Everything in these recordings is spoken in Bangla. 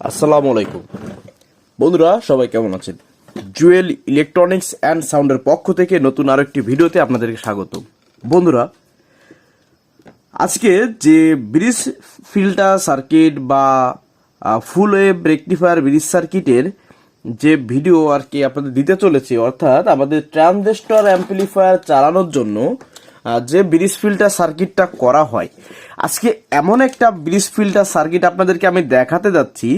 আসসালামু আলাইকুম বন্ধুরা, সবাই কেমন আছেন? জুয়েল ইলেকট্রনিক্স অ্যান্ড সাউন্ডের পক্ষ থেকে নতুন আরো একটি ভিডিওতে আপনাদেরকে স্বাগত। বন্ধুরা, আজকে যে ব্রিজ ফিল্টার সার্কিট বা ফুল ওয়েভ রেকটিফায়ার ব্রিজ সার্কিটের যে ভিডিও আর কি আপনাদের দিতে চলেছে, অর্থাৎ আমাদের ট্রানজিস্টর অ্যাম্পলিফায়ার চালানোর জন্য যে ব্রিজ ফিল্টার সার্কিটটা করা হয়, আজকে এমন একটা ব্রিজ ফিল্টার সার্কিট আপনাদেরকে আমি দেখাতে যাচ্ছি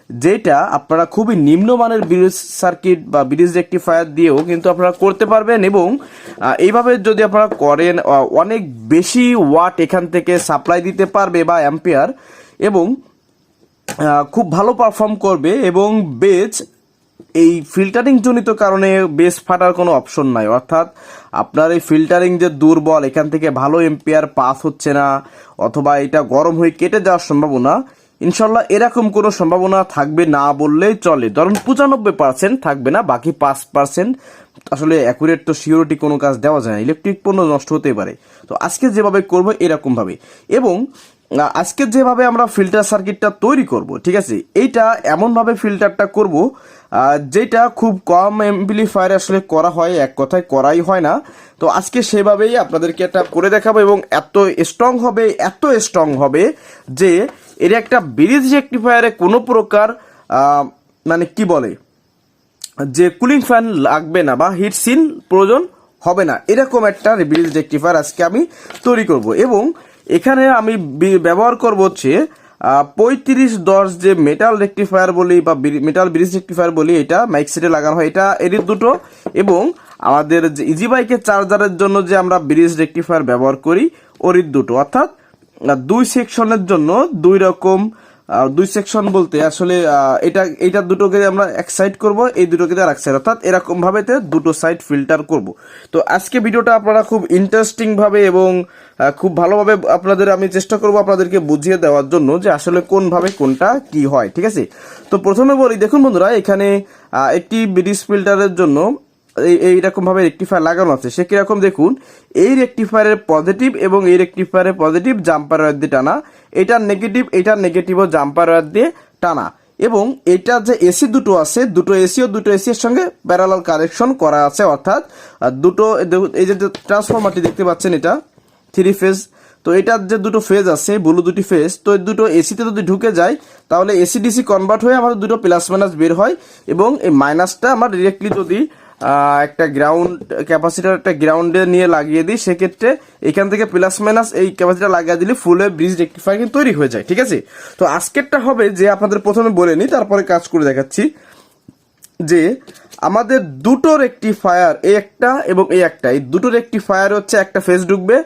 যেটা আপনারা খুবই নিম্নমানের ব্রিজ সার্কিট বা ব্রিজ রেকটিফায়ার দিয়েও কিন্তু আপনারা করতে পারবেন, এবং এইভাবে যদি আপনারা করেন অনেক বেশি ওয়াট এখান থেকে সাপ্লাই দিতে পারবে বা অ্যাম্পিয়ার, এবং খুব ভালো পারফর্ম করবে। এবং বেজ এই ফিল্টারিং জনিত কারণে বেস ফাটার কোনো অপশন নাই, অর্থাৎ আপনার এই ফিল্টারিং যে দুর্বল, এখান থেকে ভালো এম্পিয়ার পাস হচ্ছে না, অথবা এটা গরম হয়ে কেটে যাওয়ার সম্ভাবনা, ইনশাল্লাহ এরকম কোনো সম্ভাবনা থাকবে না বললেই চলে। ধরুন 95% থাকবে না, বাকি 5% আসলে অ্যাকুরেট তো সিওরিটি কোনো কাজ দেওয়া যায় না, ইলেকট্রিক পণ্য নষ্ট হতে পারে। তো আজকে যেভাবে করবো এরকমভাবে, এবং আজকে যেভাবে আমরা ফিল্টার সার্কিটটা তৈরি করব, ঠিক আছে, এইটা এমনভাবে ফিল্টারটা করব যেটা খুব কম অ্যাম্পলিফায়ার আসলে করা হয়, এক কথায় করাই হয় না। তো আজকে সেভাবেই আপনাদেরকে একটা করে দেখাবো, এবং এত স্ট্রং হবে যে এর একটা ব্রিজ রেকটিফায়ারে কোনো প্রকার মানে কি বলে যে কুলিং ফ্যান লাগবে না বা হিট সিন প্রয়োজন হবে না, এরকম একটা ব্রিজ রেকটিফায়ার আজকে আমি তৈরি করব। এবং এখানে আমি ব্যবহার করব হচ্ছে 3510 যে মেটাল রেকটিফায়ার বলি বা মেটাল ব্রিজ রেকটিফায়ার বলি, এটা মাইক সেটে লাগানো হয়, এটা এর দুটো। এবং আমাদের যে ইজি বাইকের চার্জারের জন্য যে আমরা ব্রিজ রেকটিফায়ার ব্যবহার করি, ওর দুটো, অর্থাৎ দুই সেকশনের জন্য দুই রকম, দুই সেকশন বলতে আসলে এটা দুটোকে আমরা এক সাইড করব, এই দুটোকে আর এক সাইড, অর্থাৎ এরকম ভাবে দুটো সাইড ফিল্টার করব। তো আজকে ভিডিওটা আপনারা খুব ইন্টারেস্টিং ভাবে এবং খুব ভালোভাবে আপনাদের আমি চেষ্টা করব আপনাদেরকে বুঝিয়ে দেওয়ার জন্য যে আসলে কোন ভাবে কোনটা কি হয়, ঠিক আছে। তো প্রথমে বলি, দেখুন বন্ধুরা, এখানে একটি ব্রিজ ফিল্টারের জন্য এইরকম ভাবে রেকটিফায়ার লাগানো আছে। সে কিরকম দেখুন, এই রেকটিফায়ারের পজিটিভ এবং এই রেকটিফায়ারের পজিটিভ জাম্পার ওয়্যার দিয়ে টানা, এটার নেগেটিভও জাম্পার ওয়্যার দিয়ে টানা, এবং এটা যে এসি দুটো আছে, দুটো এসি ও দুটো এসি এর সঙ্গে প্যারালাল কানেকশন করা আছে, অর্থাৎ দুটো, এই যে ট্রান্সফরমারটি দেখতে পাচ্ছেন, এটা 3 ফেজ। তো এটার যে দুটো ফেজ আছে, ব্লু দুটি ফেজ, তো এই দুটো এসিতে যদি ঢুকে যায় তাহলে এসি ডিসি কনভার্ট হয়ে আমাদের দুটো প্লাস মাইনাস বের হয়, এবং এই মাইনাসটা আমরা ডিরেক্টলি যদি একটা গ্রাউন্ড ক্যাপাসিটার একটা গ্রাউন্ডে নিয়ে লাগিয়ে দিই, সেক্ষেত্রে এখান থেকে প্লাস মাইনাস এই ক্যাপাসিটার লাগিয়ে দিলে ফুল ওয়েভ ব্রিজ রেকটিফায়ার কিন্তু তৈরি হয়ে যায়, ঠিক আছে। তো আজকেরটা হবে যে আপনাদের প্রথমে বলে নিই, তারপরে কাজ করে দেখাচ্ছি, যে আমাদের দুটো রেকটিফায়ার, এই একটা এবং এই একটা, এই দুটো রেকটিফায়ার হচ্ছে একটা ফেজ ঢুকবে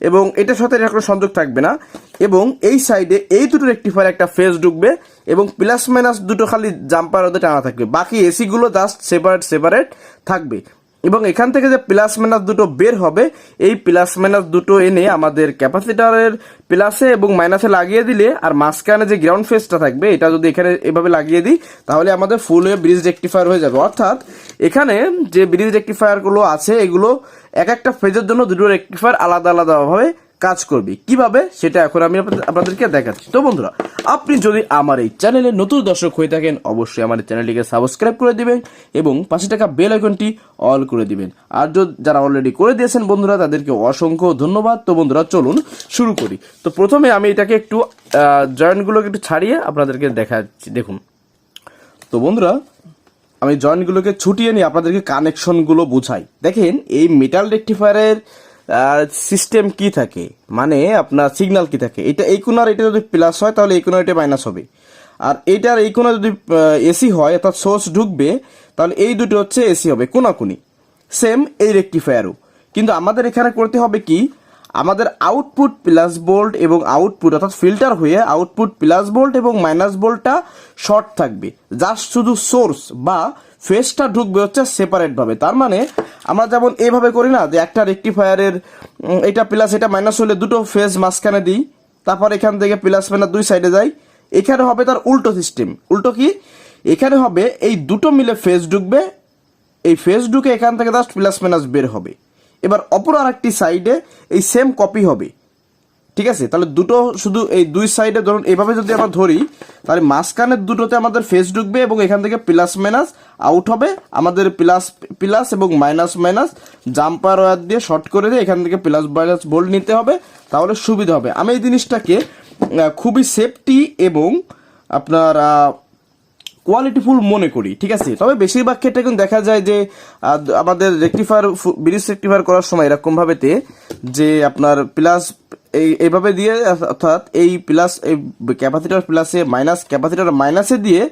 এবং এটার সাথে কোনো সংযোগ থাকবে না, এবং এই সাইডে এই দুটো রেকটিফায়ার একটা ফেজ ঢুকবে এবং প্লাস মাইনাস দুটো খালি জাম্পার ওদের টানা থাকবে, বাকি এসি গুলো জাস্ট সেপারেট থাকবে। এবং এখান থেকে যে প্লাস মাইনাস দুটো বের হবে, এই প্লাস মাইনাস দুটো এনে আমাদের ক্যাপাসিটারের প্লাসে এবং মাইনাসে লাগিয়ে দিলে, আর মাঝখানে যে গ্রাউন্ড ফেজটা থাকবে এটা যদি এখানে এভাবে লাগিয়ে দিই, তাহলে আমাদের ফুল ওয়েভ ব্রিজ রেকটিফায়ার হয়ে যাবে। অর্থাৎ এখানে যে ব্রিজ রেকটিফায়ার গুলো আছে, এগুলো এক একটা ফেজের জন্য দুটো রেকটিফায়ার আলাদাভাবে কাজ করবে। কিভাবে সেটা এখন আমি আপনাদেরকে দেখাচ্ছি। তো বন্ধুরা, আপনি যদি আমার এই চ্যানেলে নতুন দর্শক হয়ে থাকেন, অবশ্যই আমার চ্যানেলটিকে সাবস্ক্রাইব করে দিবেন এবং পাশে থাকা বেল আইকনটি অল করে দিবেন। আর যারা অলরেডি করে দিয়েছেন বন্ধুরা, তাদেরকে অসংখ্য ধন্যবাদ। তো বন্ধুরা, চলুন শুরু করি। তো প্রথমে আমি এটাকে একটু জয়েন্টগুলোকে একটু ছাড়িয়ে আপনাদেরকে দেখাচ্ছি, দেখুন। তো বন্ধুরা, আমি জয়েন্টগুলোকে ছুটিয়ে নিয়ে আপনাদেরকে কানেকশনগুলো বুঝাই। দেখেন, এই মেটাল রেকটিফায়ারের সিস্টেম কি থাকে, মানে আপনার সিগন্যাল কি থাকে, এটা এই কোণার এটা যদি প্লাস হয় তাহলে এই কোণার এটা মাইনাস হবে, আর এইটার এই কোণা যদি এসি হয় অর্থাৎ সোর্স ঢুকবে, তাহলে এই দুটো হচ্ছে এসি হবে কোনাকুনি। সেম এই রেকটিফায়ারও, কিন্তু আমাদের এখানে করতে হবে কি, আমাদের আউটপুট প্লাস ভোল্ট এবং আউটপুট অর্থাৎ ফিল্টার হয়ে আউটপুট প্লাস ভোল্ট এবং মাইনাস ভোল্টটা শর্ট থাকবে, জাস্ট শুধু সোর্স বা ফেজটা ঢুকবে হচ্ছে সেপারেট ভাবে। তার মানে আমরা যেমন এইভাবে করি না, যে একটা রেকটিফায়ারের এটা প্লাস এটা মাইনাস হলে দুটো ফেজ মাঝখানে দিই, তারপর এখান থেকে প্লাস মাইনাস দুই সাইডে যাই, এখানে হবে তার উল্টো সিস্টেম। উল্টো কি, এখানে হবে এই দুটো মিলে ফেজ ঢুকবে, এই ফেজ ঢুকে এখান থেকে জাস্ট প্লাস মাইনাস বের হবে। এবার অপর আরেকটি সাইডে এই সেম কপি হবে, ঠিক আছে, তাহলে দুটো শুধু এই দুই সাইডে ধরুন এইভাবে যদি আমরা ধরি, তাহলে মাঝখানের দুটোতে আমাদের ফেজ ঢুকবে এবং এখান থেকে প্লাস মাইনাস আউট হবে, আমাদের প্লাস প্লাস এবং মাইনাস মাইনাস জাম্পার ওয়্যার দিয়ে শর্ট করে দিয়ে এখান থেকে প্লাস মাইনাস ভোল্ট নিতে হবে, তাহলে সুবিধা হবে। আমি এই জিনিসটাকে খুবই সেফটি এবং আপনার কোয়ালিটিফুল মনে করি, ঠিক আছে। তবে বেশিরভাগ ক্ষেত্রে কিন্তু দেখা যায় যে আমাদের রেকটিফায়ার ব্রিজ রেকটিফায়ার করার সময় এরকম ভাবেতে যে আপনার প্লাস এইভাবে দিয়ে, অর্থাৎ এই প্লাস এই ক্যাপাসিটর প্লাসে মাইনাস ক্যাপাসিটর মাইনাসে দিয়ে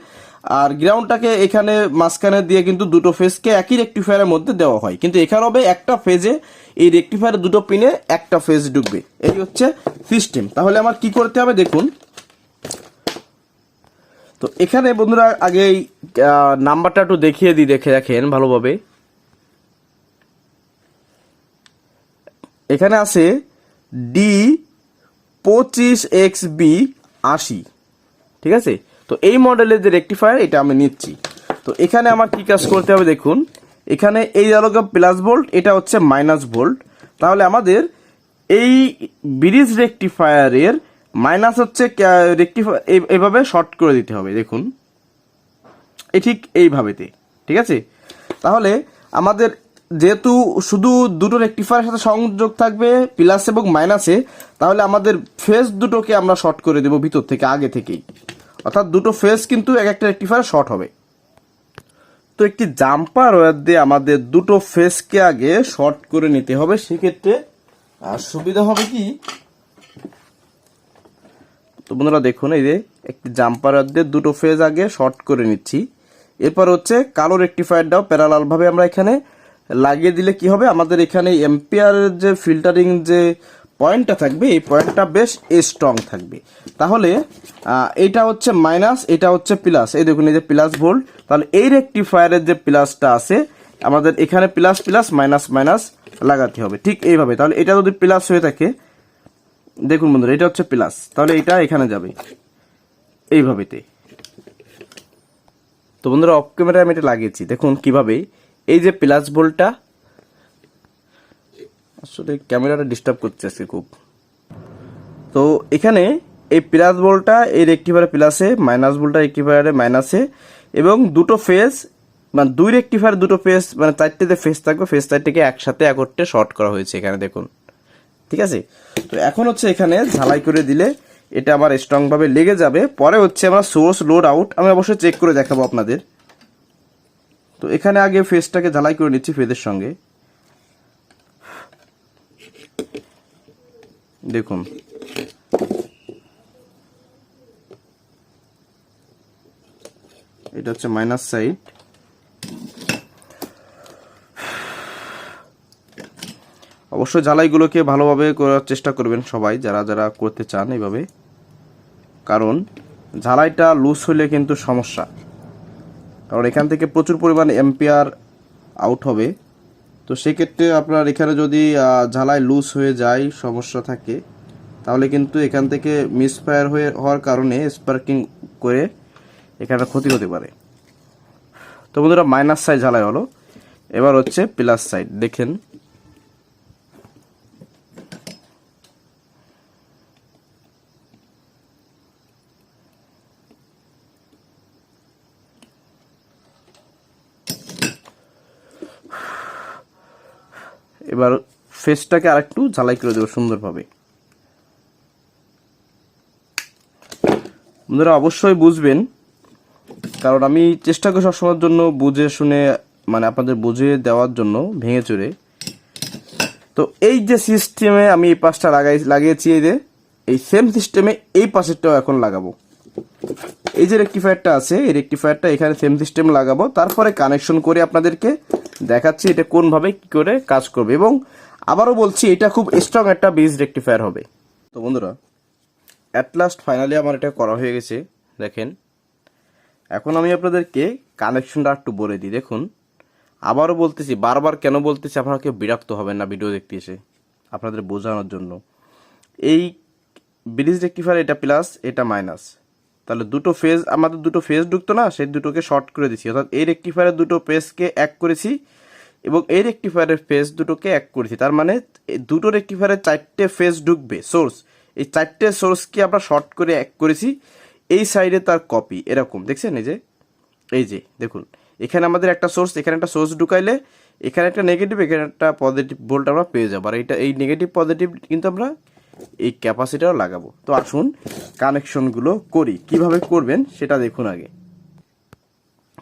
আর গ্রাউন্ডটাকে এখানে মাঝখানে দিয়ে কিন্তু দুটো ফেজকে একই রেকটিফায়ারের মধ্যে দেওয়া হয়, কিন্তু এখানে হবে একটা ফেজে এই রেকটিফায়ারের দুটো পিনে একটা ফেজ ঢুকবে, এই হচ্ছে সিস্টেম। তাহলে আমার কি করতে হবে দেখুন। তো এখানে বন্ধুরা আগে নাম্বারটা একটু দেখিয়ে দিই, দেখে রাখেন ভালোভাবে। এখানে আছে D25XB80, ঠিক আছে। তো এই মডেলের যে রেকটিফায়ার এটা আমি নিচ্ছি। তো এখানে আমার কি কাজ করতে হবে দেখুন, এখানে এই আলোকে প্লাস ভোল্ট, এটা হচ্ছে মাইনাস ভোল্ট। তাহলে আমাদের এই ব্রিজ রেকটিফায়ারের মাইনাস হচ্ছে রেকটিফায়ার এইভাবে শর্ট করে দিতে হবে, দেখুন এই ঠিক এইভাবেতে, ঠিক আছে। তাহলে আমাদের যেহেতু শুধু দুটো রেকটিফায়ারের সাথে সংযোগ থাকবে প্লাস এবং মাইনাসে, তাহলে আমাদের ফেজ দুটোকে আমরা শর্ট করে দেব ভিতর থেকে আগে থেকেই, অর্থাৎ দুটো ফেজ কিন্তু এক একটা রেকটিফায়ার শর্ট হবে। তো একটি জাম্পার ওয়্যার দিয়ে আমাদের দুটো ফেজকে আগে শর্ট করে নিতে হবে, সেক্ষেত্রে সুবিধা হবে কি। তো বন্ধুরা দেখুন, এই যে একটি জাম্পার ওয়্যার দিয়ে দুটো ফেজ আগে শর্ট করে নিচ্ছি। এরপর হচ্ছে কালো রেকটিফায়ারটাও প্যারালাল ভাবে আমরা এখানে লাগিয়ে দিলে কি হবে, আমাদের এখানে এম্পিয়ারের যে ফিল্টারিং যে পয়েন্টটা থাকবে এই পয়েন্টটা বেশ স্ট্রং থাকবে। তাহলে এটা হচ্ছে মাইনাস, এটা হচ্ছে প্লাস, এই দেখুন এই যে প্লাস ভোল্ট। তাহলে এই রেকটিফায়ারের যে প্লাসটা আছে আমাদের এখানে প্লাস প্লাস মাইনাস মাইনাস লাগাতে হবে, ঠিক এইভাবে। তাহলে এটা যদি প্লাস হয়ে থাকে, দেখুন বন্ধুরা এটা হচ্ছে প্লাস, তাহলে এটা এখানে যাবে এইভাবেতে। তো বন্ধুরা অফ ক্যামেরায় আমি এটা লাগিয়েছি, দেখুন কিভাবে এই যে প্লাস ভোল্টটা, আসলে ক্যামেরাটা ডিস্টার্ব করছে আজকে খুব। তো এখানে এই প্লাস ভোল্টটা এই রেকটিফায়ারে প্লাসে, মাইনাস ভোল্টটা রেকটিফায়ারে মাইনাসে, এবং দুটো ফেজ মানে দুই রেকটিফায়ার দুটো ফেজ মানে চারটে যে ফেজ থাকবে ফেজ চারটেকে একসাথে একত্রে শর্ট করা হয়েছে এখানে দেখুন, ঠিক আছে। তো এখন হচ্ছে এখানে ঝালাই করে দিলে এটা আমার স্ট্রং ভাবে লেগে যাবে। পরে হচ্ছে আমরা সোর্স লোড আউট আমি অবশ্যই চেক করে দেখাবো আপনাদের। তো এখানে আগে ফেজটাকে ঝালাই করে নিচ্ছি ফেজের সঙ্গে, দেখুন এটা হচ্ছে মাইনাস সাইড। অবশ্যই ঝালাইগুলোকে ভালোভাবে করার চেষ্টা করবেন সবাই যারা যারা করতে চান এইভাবে, কারণ ঝালাইটা লুজ হলে কিন্তু সমস্যা, কারণ এখান থেকে প্রচুর পরিমাণ এম্পিয়ার আউট হবে। তো সেক্ষেত্রে আপনার এখানে যদি ঝালাই লুজ হয়ে যায় সমস্যা থাকে, তাহলে কিন্তু এখান থেকে মিসফায়ার হওয়ার কারণে স্পার্কিং করে এখানে ক্ষতি হতে পারে। তো বন্ধুরা মাইনাস সাইড ঝালাই হলো, এবার হচ্ছে প্লাস সাইড দেখেন। এবার ফেসটাকে আরেকটু ঝালাই করে দেবো সুন্দরভাবে। বন্ধুরা অবশ্যই বুঝবেন, কারণ আমি চেষ্টা করি সবসময়ের জন্য বুঝে শুনে মানে আপনাদের বুঝিয়ে দেওয়ার জন্য ভেঙে চুরে। তো এই যে সিস্টেমে আমি এই পাশটা লাগিয়েছি, এই যে এই সেম সিস্টেমে এই পাশেরটাও এখন লাগাবো। এই যে রেকটিফায়ারটা আছে এই রেকটিফায়ারটা এখানে সেম সিস্টেম লাগাবো, তারপরে কানেকশন করে আপনাদেরকে দেখাচ্ছি এটা কোনভাবে কি করে কাজ করবে। এবং আবারও বলছি এটা খুব স্ট্রং একটা ব্রিজ রেকটিফায়ার হবে। তো বন্ধুরা অ্যাট লাস্ট ফাইনালি আমার এটা করা হয়ে গেছে দেখেন। এখন আমি আপনাদেরকে কানেকশনটা একটু বলে দিই। দেখুন আবারও বলতেছি, বারবার কেন বলতেছি আপনারা কেউ বিরক্ত হবেন না ভিডিও দেখতে এসে, আপনাদের বোঝানোর জন্য। এই ব্রিজ রেকটিফায়ার এটা প্লাস এটা মাইনাস, তাহলে দুটো ফেজ আমাদের দুটো ফেজ ঢুকতো না, সেই দুটোকে শর্ট করে দিচ্ছি, অর্থাৎ এই রেকটিফায়ারের দুটো ফেজকে এক করেছি এবং এই রেকটিফায়ারের ফেজ দুটোকে এক করেছি। তার মানে দুটো রেকটিফায়ারের চারটে ফেজ ঢুকবে সোর্স, এই 4টে সোর্সকে আমরা শর্ট করে এক করেছি, এই সাইডে তার কপি এরকম দেখছেন। এই যে দেখুন, এখানে আমাদের একটা সোর্স, এখানে একটা সোর্স ঢুকাইলে এখানে একটা নেগেটিভ, এখানে একটা পজিটিভ ভোল্ট আমরা পেয়ে যাবো। আর এই নেগেটিভ পজিটিভ কিন্তু আমরা এই ক্যাপাসিটার লাগাবো। তো আসুন কানেকশনগুলো করি, কিভাবে করবেন সেটা দেখুন আগে।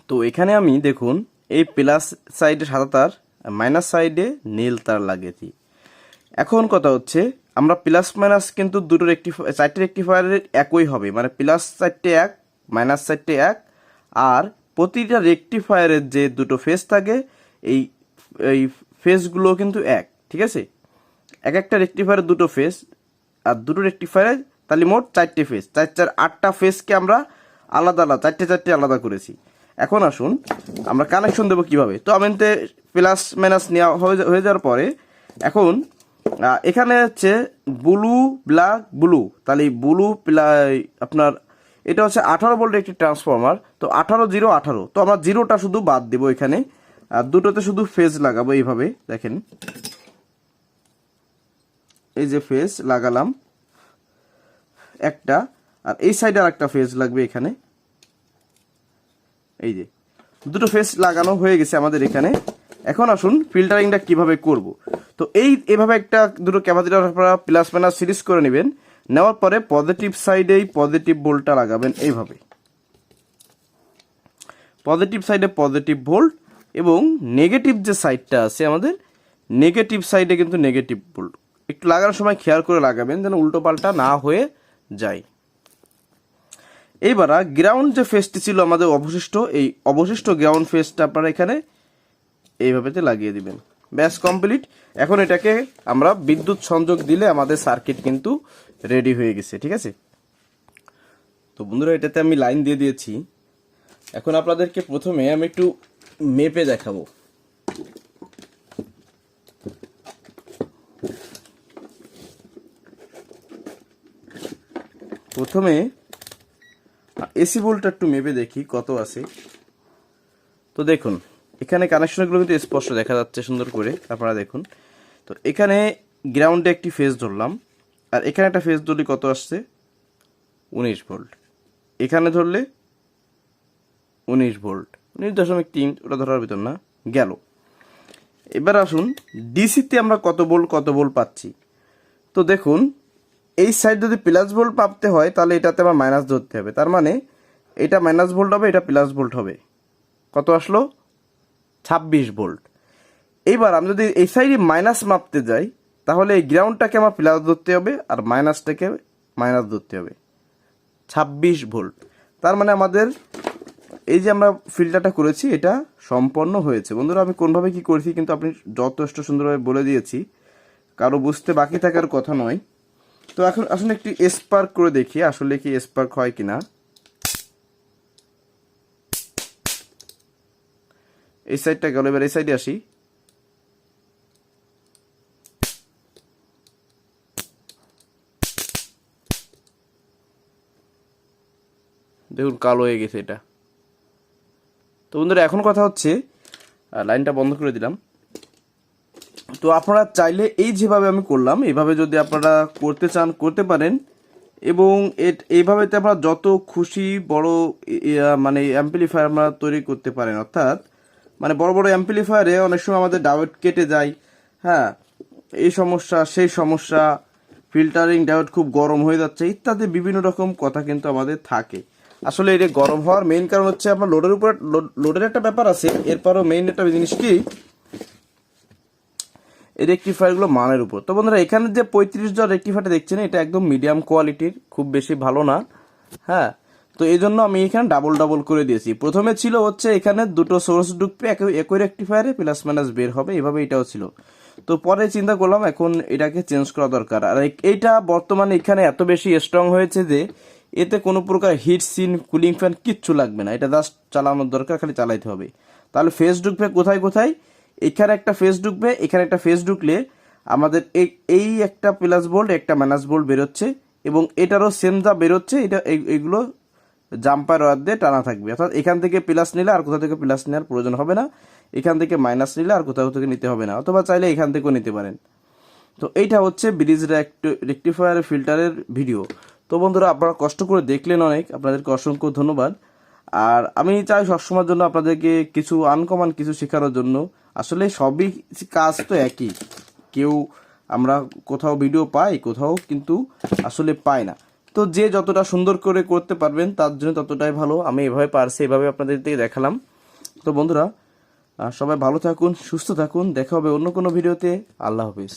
তো এখানে আমি দেখুন এই প্লাস সাইডে সাদা তার, মাইনাস সাইডে নীল তার লাগিয়েছি। এখন কথা হচ্ছে আমরা প্লাস মাইনাস কিন্তু দুটো 4টে রেকটিফায়ারের একই হবে, মানে প্লাস 4টে এক, মাইনাস 4টে এক। আর প্রতিটা রেকটিফায়ারের যে দুটো ফেজ থাকে এই এই ফেজগুলো কিন্তু এক, ঠিক আছে। এক একটা রেকটিফায়ারের দুটো ফেজ, আর দুটো রেকটিফায়ারের তাহলে মোট 4টে ফেজ, 4 4 8টা ফেজকে আমরা আলাদা আলাদা 4টে আলাদা করেছি। এখন আসুন আমরা কানেকশন দেবো কিভাবে। তো আমি প্লাস মাইনাস নেওয়া হয়ে যাওয়ার পরে এখন এখানে হচ্ছে ব্লু ব্ল্যাক ব্লু, তাহলে ব্লু আপনার এটা হচ্ছে 18 ভোল্টের একটি ট্রান্সফরমার। তো 18 0 18, তো আমরা 0টা শুধু বাদ দেবো এখানে, আর দুটোতে শুধু ফেজ লাগাবো। এইভাবে দেখেন, এই যে ফেজ লাগালাম একটা, আর এই সাইডে আর একটা ফেজ লাগবে এখানে। এই যে দুটো ফেজ লাগানো হয়ে গেছে আমাদের এখানে। এখন আসুন ফিল্টারিংটা কিভাবে করব। তো এইভাবে একটা দুটো ক্যাপাসিটর আপনারা প্লাস মাইনাস সিরিজ করে নেবেন। নেওয়ার পরে পজিটিভ সাইডেই পজিটিভ ভোল্টটা লাগাবেন এইভাবে, পজিটিভ সাইডে পজিটিভ ভোল্ট, এবং নেগেটিভ যে সাইডটা আছে আমাদের নেগেটিভ সাইডে কিন্তু নেগেটিভ ভোল্ট। একটু লাগানোর সময় খেয়াল করে লাগাবেন যেন উল্টো পাল্টা না হয়ে যায়। এইবার গ্রাউন্ড যে ফেজটি ছিল আমাদের অবশিষ্ট, এই অবশিষ্ট গ্রাউন্ড ফেজটা আপনারা এখানে এইভাবেতে লাগিয়ে দিবেন। ব্যাস কমপ্লিট। এখন এটাকে আমরা বিদ্যুৎ সংযোগ দিলে আমাদের সার্কিট কিন্তু রেডি হয়ে গেছে, ঠিক আছে। তো বন্ধুরা এটাতে আমি লাইন দিয়ে দিয়েছি। এখন আপনাদেরকে প্রথমে আমি একটু মেপে দেখাবো। প্রথমে এসি ভোল্টটা একটু মেপে দেখি কত আছে। তো দেখুন এখানে কানেকশনগুলো কিন্তু স্পষ্ট দেখা যাচ্ছে সুন্দর করে, আপনারা দেখুন। তো এখানে গ্রাউন্ডে একটি ফেজ ধরলাম, আর এখানে একটা ফেজ ধরলে কত আসছে 19 ভোল্ট। এখানে ধরলে 19 ভোল্ট, 19.3, ওটা ধরার ভিতর না গেল। এবার আসুন ডিসিতে আমরা কত ভোল্ট পাচ্ছি। তো দেখুন এই সাইড যদি প্লাস ভোল্ট পাতে হয় তাহলে এটাতে আমার মাইনাস ধরতে হবে, তার মানে এটা মাইনাস ভোল্ট হবে, এটা প্লাস ভোল্ট হবে। কত আসলো 26 ভোল্ট। এইবার আমি যদি এই সাইডে মাইনাস মাপতে যাই তাহলে এই গ্রাউন্ডটাকে আমার প্লাস ধরতে হবে, আর মাইনাসটাকে মাইনাস ধরতে হবে। 26 ভোল্ট, তার মানে আমাদের এই যে আমরা ফিল্টারটা করেছি এটা সম্পন্ন হয়েছে। বন্ধুরা আমি কোনভাবে কি করেছি কিন্তু আপনি যথেষ্ট সুন্দরভাবে বলে দিয়েছি, কারো বুঝতে বাকি থাকার কথা নয়। তো এখন আসলে একটি স্পার্ক করে দেখি আসলে কি স্পার্ক হয় কিনা। এই সাইডটা গেল, এবার এই সাইডে আসি। দেখুন কালো হয়ে গেছে এটা। তো বন্ধুরা এখন কথা হচ্ছে লাইনটা বন্ধ করে দিলাম। তো আপনারা চাইলে এই যেভাবে আমি করলাম এইভাবে যদি আপনারা করতে চান করতে পারেন, এবং এইভাবে আপনারা যত খুশি বড় মানে অ্যাম্পলিফায়ার আমরা তৈরি করতে পারেন। অর্থাৎ মানে বড় বড় অ্যাম্পলিফায়ারে অনেক সময় আমাদের ডায়োড কেটে যায়, হ্যাঁ এই সমস্যা সেই সমস্যা, ফিল্টারিং ডায়োড খুব গরম হয়ে যাচ্ছে ইত্যাদি বিভিন্ন রকম কথা কিন্তু আমাদের থাকে। আসলে এটা গরম হওয়ার মেইন কারণ হচ্ছে আপনার লোডের একটা ব্যাপার আছে। এরপরও মেইন একটা জিনিস কি এই রেকটিফায়ারগুলো মানের উপর। তো বন্ধুরা এখানে যে 35 রেকটিফায়ারটা দেখছেন এটা একদম মিডিয়াম কোয়ালিটির, খুব বেশি ভালো না, হ্যাঁ। তো এই জন্য আমি এখানে ডাবল করে দিয়েছি। প্রথমে ছিল হচ্ছে এখানে দুটো সোর্স ঢুকবে একই রেকটিফায়ারে, প্লাস মাইনাস বের হবে, এভাবে এটাও ছিল। তো পরে চিন্তা করলাম এখন এটাকে চেঞ্জ করা দরকার। আর এইটা বর্তমানে এখানে এত বেশি স্ট্রং হয়েছে যে এতে কোনো প্রকার হিট সিন কুলিং ফ্যান কিচ্ছু লাগবে না, এটা জাস্ট চালানোর দরকার, খালি চালাইতে হবে। তাহলে ফেজ ঢুকবে কোথায় এখানে একটা ফেজ ঢুকবে, এখানে একটা ফেজ ঢুকলে আমাদের এই একটা প্লাস ভোল্ট একটা মাইনাস ভোল্ট বেরোচ্ছে, এবং এটারও সেম যা বেরোচ্ছে এটা এগুলো জাম্পার ওয়ার দিয়ে টানা থাকবে। অর্থাৎ এখান থেকে প্লাস নিলে আর কোথাও থেকে প্লাস নেওয়ার প্রয়োজন হবে না, এখান থেকে মাইনাস নিলে আর কোথাও থেকে নিতে হবে না, অথবা চাইলে এখান থেকেও নিতে পারেন। তো এইটা হচ্ছে ব্রিজ রেকটিফায়ার ফিল্টারের ভিডিও। তো বন্ধুরা, আপনারা কষ্ট করে দেখলেন, অনেক আপনাদেরকে অসংখ্য ধন্যবাদ। আর আমি চাই সবসময়ের জন্য আপনাদেরকে কিছু আনকমন কিছু শেখানোর জন্য। আসলে সবই কাজ তো একই, কেউ আমরা কোথাও ভিডিও পাই, কোথাও কিন্তু আসলে পাই না। তো যে যতটা সুন্দর করে করতে পারবেন তার জন্য ততটাই ভালো। আমি এভাবে পারছি, এভাবে আপনাদেরকে দেখালাম। তো বন্ধুরা, সবাই ভালো থাকুন, সুস্থ থাকুন, দেখা হবে অন্য কোনো ভিডিওতে। আল্লাহ হাফিজ।